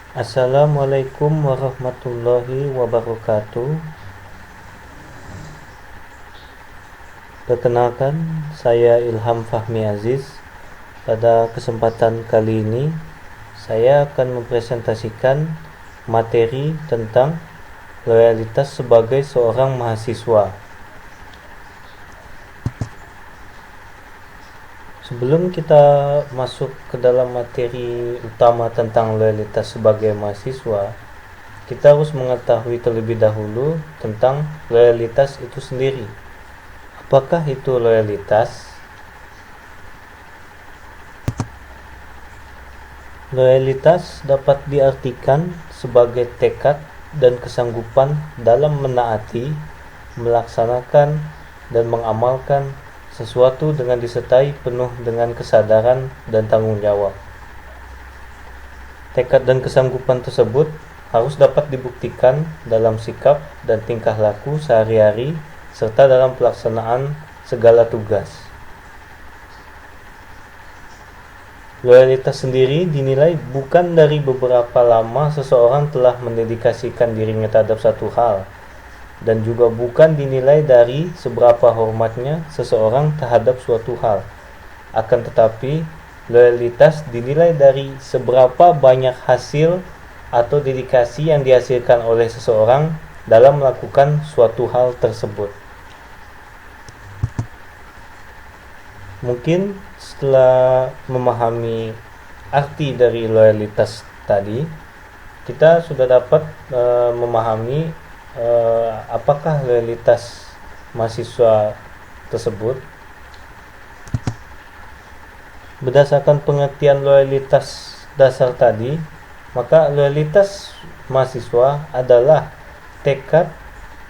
Assalamualaikum warahmatullahi wabarakatuh. Perkenalkan, saya Ilham Fahmi Aziz. Pada kesempatan kali ini, saya akan mempresentasikan materi tentang loyalitas sebagai seorang mahasiswa. Sebelum kita masuk ke dalam materi utama tentang loyalitas sebagai mahasiswa, kita harus mengetahui terlebih dahulu tentang loyalitas itu sendiri. Apakah itu loyalitas? Loyalitas dapat diartikan sebagai tekad dan kesanggupan dalam menaati, melaksanakan, dan mengamalkan sesuatu dengan disertai penuh dengan kesadaran dan tanggung jawab. Tekad dan kesanggupan tersebut harus dapat dibuktikan dalam sikap dan tingkah laku sehari-hari serta dalam pelaksanaan segala tugas. Loyalitas sendiri dinilai bukan dari beberapa lama seseorang telah mendedikasikan dirinya terhadap satu hal, dan juga bukan dinilai dari seberapa hormatnya seseorang terhadap suatu hal. Akan tetapi, loyalitas dinilai dari seberapa banyak hasil atau dedikasi yang dihasilkan oleh seseorang dalam melakukan suatu hal tersebut. Mungkin setelah memahami arti dari loyalitas tadi, kita sudah dapat memahami apakah loyalitas mahasiswa tersebut. Berdasarkan pengertian loyalitas dasar tadi, maka loyalitas mahasiswa adalah tekad,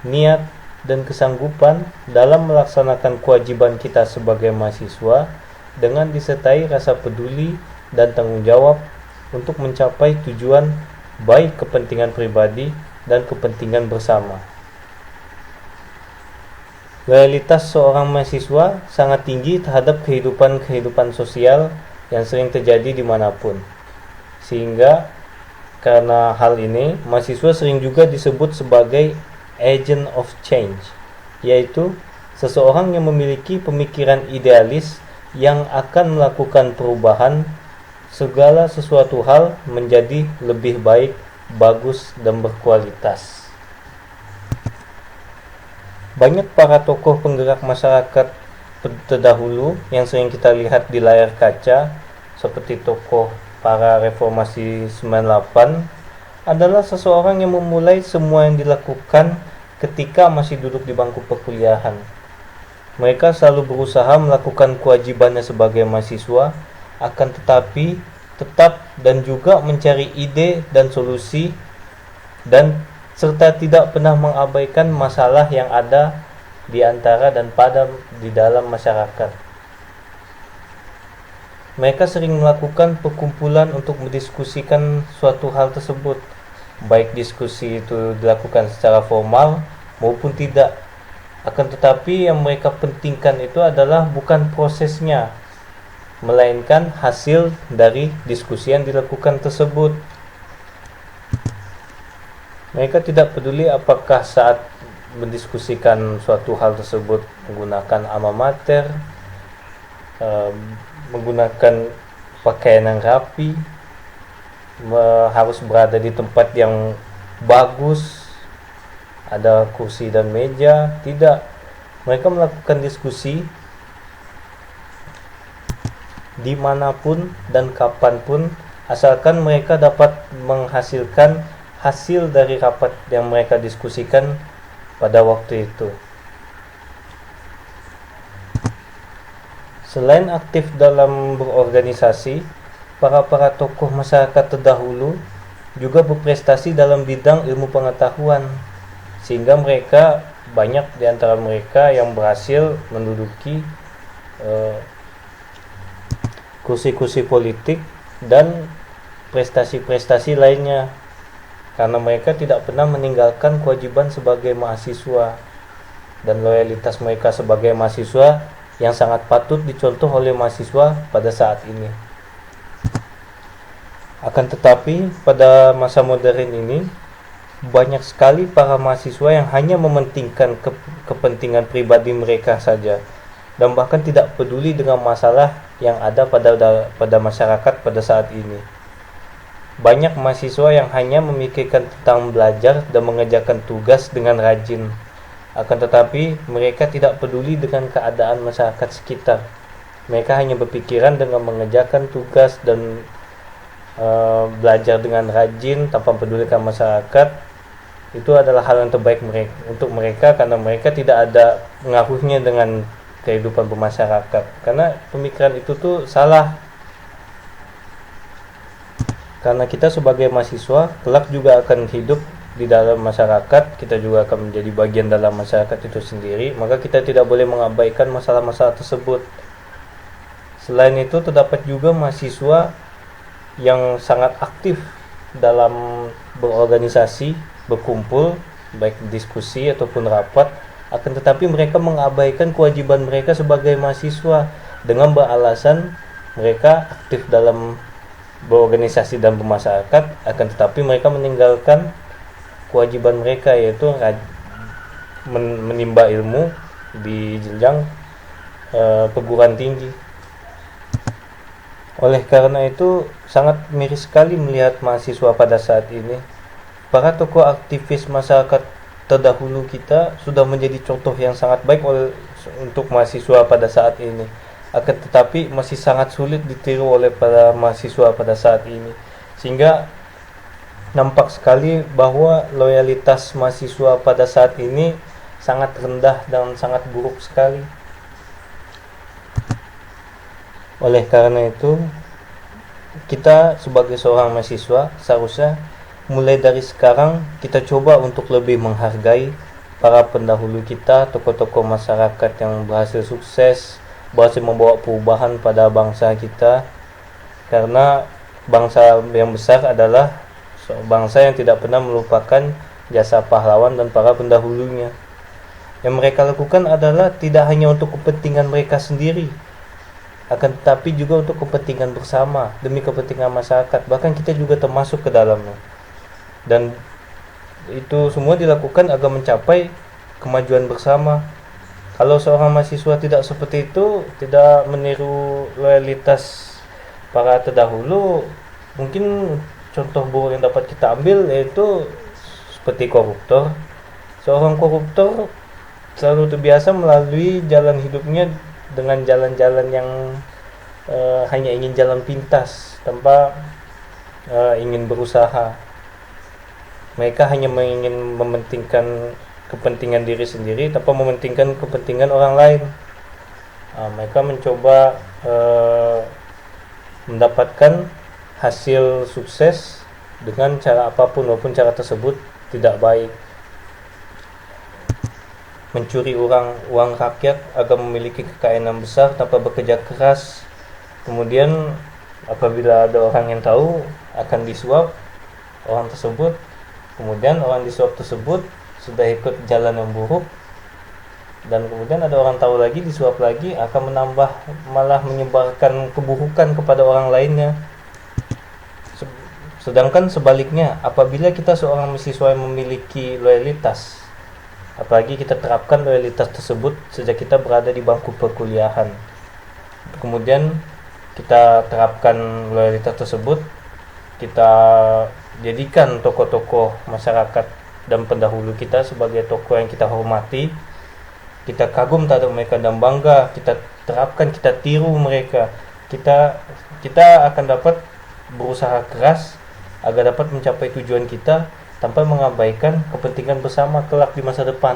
niat, dan kesanggupan dalam melaksanakan kewajiban kita sebagai mahasiswa dengan disertai rasa peduli dan tanggung jawab untuk mencapai tujuan baik kepentingan pribadi dan kepentingan bersama. Loyalitas seorang mahasiswa sangat tinggi terhadap kehidupan sosial yang sering terjadi dimanapun. Sehingga karena hal ini, mahasiswa sering juga disebut sebagai agent of change, yaitu seseorang yang memiliki pemikiran idealis yang akan melakukan perubahan segala sesuatu hal menjadi lebih baik, bagus, dan berkualitas. Banyak para tokoh penggerak masyarakat terdahulu yang sering kita lihat di layar kaca, seperti tokoh para reformasi 98, adalah seseorang yang memulai semua yang dilakukan ketika masih duduk di bangku perkuliahan. Mereka selalu berusaha melakukan kewajibannya sebagai mahasiswa, akan tetapi tetap dan juga mencari ide dan solusi, dan serta tidak pernah mengabaikan masalah yang ada di antara dan pada di dalam masyarakat. Mereka sering melakukan perkumpulan untuk mendiskusikan suatu hal tersebut, baik diskusi itu dilakukan secara formal maupun tidak. Akan tetapi yang mereka pentingkan itu adalah bukan prosesnya, melainkan hasil dari diskusi yang dilakukan tersebut. Mereka tidak peduli apakah saat mendiskusikan suatu hal tersebut menggunakan alma mater, menggunakan pakaian yang rapi, harus berada di tempat yang bagus, ada kursi dan meja. Tidak, mereka melakukan diskusi dimanapun dan kapanpun, asalkan mereka dapat menghasilkan hasil dari rapat yang mereka diskusikan pada waktu itu. Selain aktif dalam berorganisasi, para tokoh masyarakat terdahulu juga berprestasi dalam bidang ilmu pengetahuan, sehingga mereka banyak di antara mereka yang berhasil menduduki kursi-kursi politik dan prestasi-prestasi lainnya, karena mereka tidak pernah meninggalkan kewajiban sebagai mahasiswa dan loyalitas mereka sebagai mahasiswa yang sangat patut dicontoh oleh mahasiswa pada saat ini. Akan tetapi pada masa modern ini banyak sekali para mahasiswa yang hanya mementingkan kepentingan pribadi mereka saja dan bahkan tidak peduli dengan masalah yang ada pada masyarakat pada saat ini. Banyak mahasiswa yang hanya memikirkan tentang belajar dan mengerjakan tugas dengan rajin. Akan tetapi mereka tidak peduli dengan keadaan masyarakat sekitar. Mereka hanya berpikiran dengan mengerjakan tugas dan belajar dengan rajin tanpa pedulikan masyarakat. Itu adalah hal yang terbaik untuk mereka karena mereka tidak ada pengaruhnya dengan kehidupan bermasyarakat. Karena pemikiran itu tuh salah. Karena kita sebagai mahasiswa kelak juga akan hidup di dalam masyarakat, kita juga akan menjadi bagian dalam masyarakat itu sendiri, maka kita tidak boleh mengabaikan masalah-masalah tersebut. Selain itu terdapat juga mahasiswa yang sangat aktif dalam berorganisasi, berkumpul, baik diskusi ataupun rapat, akan tetapi mereka mengabaikan kewajiban mereka sebagai mahasiswa dengan beralasan mereka aktif dalam berorganisasi dan bermasyarakat, akan tetapi mereka meninggalkan kewajiban mereka, yaitu menimba ilmu di jenjang perguruan tinggi. Oleh karena itu sangat miris sekali melihat mahasiswa pada saat ini. Para tokoh aktivis masyarakat terdahulu kita sudah menjadi contoh yang sangat baik untuk mahasiswa pada saat ini. Akan tetapi masih sangat sulit ditiru oleh para mahasiswa pada saat ini. Sehingga nampak sekali bahwa loyalitas mahasiswa pada saat ini sangat rendah dan sangat buruk sekali. Oleh karena itu, kita sebagai seorang mahasiswa seharusnya mulai dari sekarang kita coba untuk lebih menghargai para pendahulu kita, tokoh-tokoh masyarakat yang berhasil sukses, berhasil membawa perubahan pada bangsa kita. Karena bangsa yang besar adalah bangsa yang tidak pernah melupakan jasa pahlawan dan para pendahulunya. Yang mereka lakukan adalah tidak hanya untuk kepentingan mereka sendiri, akan tetapi juga untuk kepentingan bersama, demi kepentingan masyarakat. Bahkan kita juga termasuk ke dalamnya. Dan itu semua dilakukan agar mencapai kemajuan bersama. Kalau seorang mahasiswa tidak seperti itu, tidak meniru loyalitas para terdahulu, mungkin contoh buruk yang dapat kita ambil yaitu seperti koruptor. Seorang koruptor selalu terbiasa melalui jalan hidupnya dengan jalan-jalan yang hanya ingin jalan pintas tanpa ingin berusaha. Mereka hanya ingin mementingkan kepentingan diri sendiri tanpa mementingkan kepentingan orang lain. Mereka mencoba mendapatkan hasil sukses dengan cara apapun, walaupun cara tersebut tidak baik. Mencuri uang rakyat agar memiliki kekayaan yang besar tanpa bekerja keras. Kemudian apabila ada orang yang tahu, akan disuap orang tersebut. Kemudian orang disuap tersebut sudah ikut jalan yang buruk, dan kemudian ada orang tahu lagi, disuap lagi, akan menambah, malah menyebarkan keburukan kepada orang lainnya. Sedangkan sebaliknya, apabila kita seorang mahasiswa yang memiliki loyalitas, apalagi kita terapkan loyalitas tersebut sejak kita berada di bangku perkuliahan, kemudian kita terapkan loyalitas tersebut, kita jadikan tokoh-tokoh masyarakat dan pendahulu kita sebagai tokoh yang kita hormati, kita kagum terhadap mereka dan bangga, kita terapkan, kita tiru mereka, kita akan dapat berusaha keras agar dapat mencapai tujuan kita tanpa mengabaikan kepentingan bersama kelak di masa depan.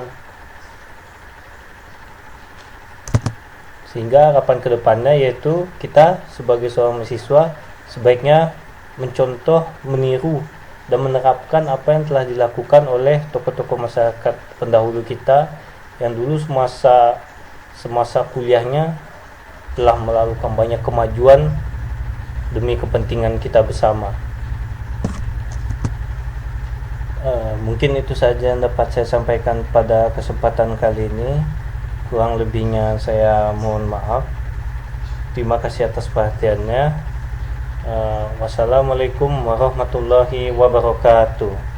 Sehingga harapan kedepannya yaitu kita sebagai seorang mahasiswa sebaiknya mencontoh, meniru, dan menerapkan apa yang telah dilakukan oleh tokoh-tokoh masyarakat pendahulu kita yang dulu semasa kuliahnya telah melakukan banyak kemajuan demi kepentingan kita bersama. Mungkin itu saja yang dapat saya sampaikan pada kesempatan kali ini. Kurang lebihnya saya mohon maaf. Terima kasih atas perhatiannya. Wassalamualaikum warahmatullahi wabarakatuh.